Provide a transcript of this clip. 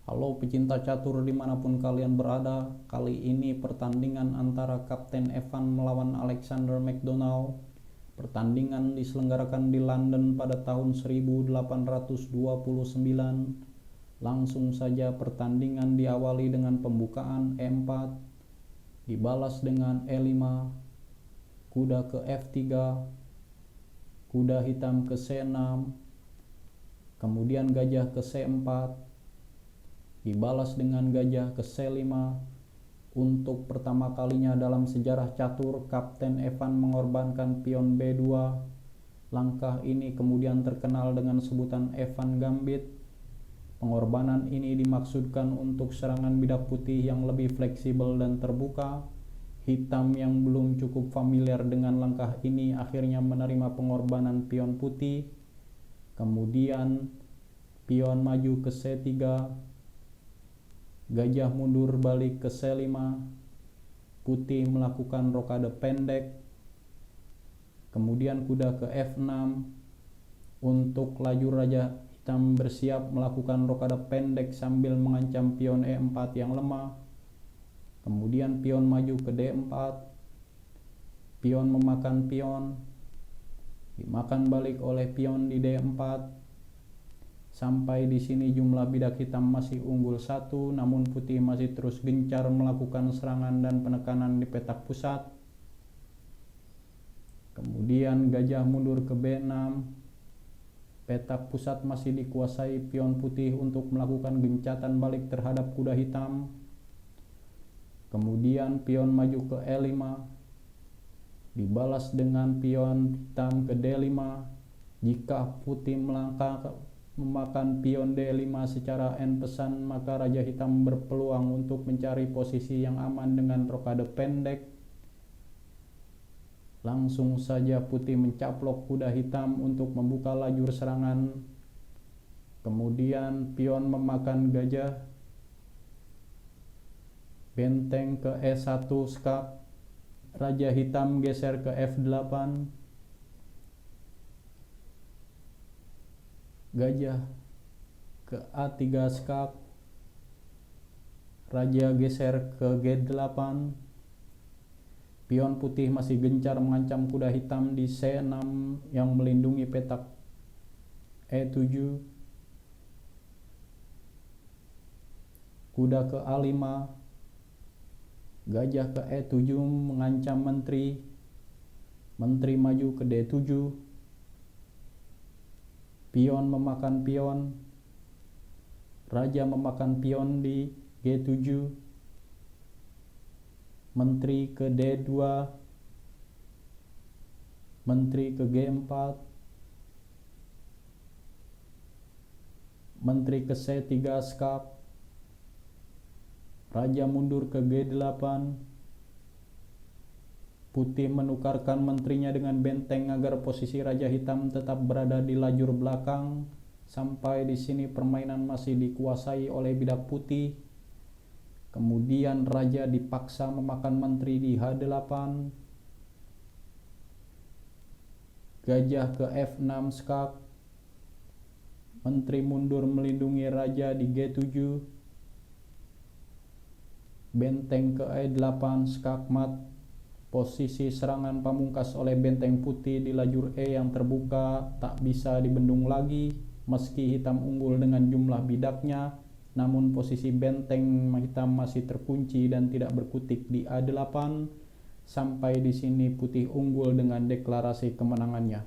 Halo pecinta catur dimanapun kalian berada. Kali ini pertandingan antara Kapten Evan melawan Alexander McDonald. Pertandingan diselenggarakan di London pada tahun 1829. Langsung saja pertandingan diawali dengan pembukaan E4, dibalas dengan E5, kuda ke F3, kuda hitam ke C6, kemudian gajah ke C4, dibalas dengan gajah ke C5. Untuk pertama kalinya dalam sejarah catur, Kapten Evan mengorbankan pion B2. Langkah ini kemudian terkenal dengan sebutan Evan Gambit. Pengorbanan ini dimaksudkan untuk serangan bidak putih yang lebih fleksibel dan terbuka. Hitam yang belum cukup familiar dengan langkah ini akhirnya menerima pengorbanan pion putih. Kemudian pion maju ke C3, gajah mundur balik ke C5, putih melakukan rokade pendek, kemudian kuda ke F6. Untuk lajur raja hitam bersiap melakukan rokade pendek sambil mengancam pion E4 yang lemah. Kemudian pion maju ke D4, pion memakan pion, dimakan balik oleh pion di D4. Sampai di sini jumlah bidak hitam masih unggul 1, namun putih masih terus gencar melakukan serangan dan penekanan di petak pusat. Kemudian gajah mundur ke B6. Petak pusat masih dikuasai pion putih untuk melakukan gencatan balik terhadap kuda hitam. Kemudian pion maju ke E5, dibalas dengan pion hitam ke D5. Jika putih memakan pion D5 secara N pesan, maka raja hitam berpeluang untuk mencari posisi yang aman dengan rokade pendek. Langsung saja putih mencaplok kuda hitam untuk membuka lajur serangan. Kemudian pion memakan gajah, benteng ke E1 skak, raja hitam geser ke F8, gajah ke A3 skak, raja geser ke G8. Pion putih masih gencar mengancam kuda hitam di C6 yang melindungi petak E7. Kuda ke A5, gajah ke E7 mengancam menteri. Menteri maju ke D7, pion memakan pion, raja memakan pion di G7, menteri ke D2, menteri ke G4, menteri ke C3 skak, raja mundur ke G8, putih menukarkan menterinya dengan benteng agar posisi raja hitam tetap berada di lajur belakang. Sampai di sini permainan masih dikuasai oleh bidak putih. Kemudian raja dipaksa memakan menteri di H8. Gajah ke F6 skak. Menteri mundur melindungi raja di G7. Benteng ke E8 skak mat. Posisi serangan pamungkas oleh benteng putih di lajur E yang terbuka tak bisa dibendung lagi. Meski hitam unggul dengan jumlah bidaknya, namun posisi benteng hitam masih terkunci dan tidak berkutik di A8. Sampai di sini putih unggul dengan deklarasi kemenangannya.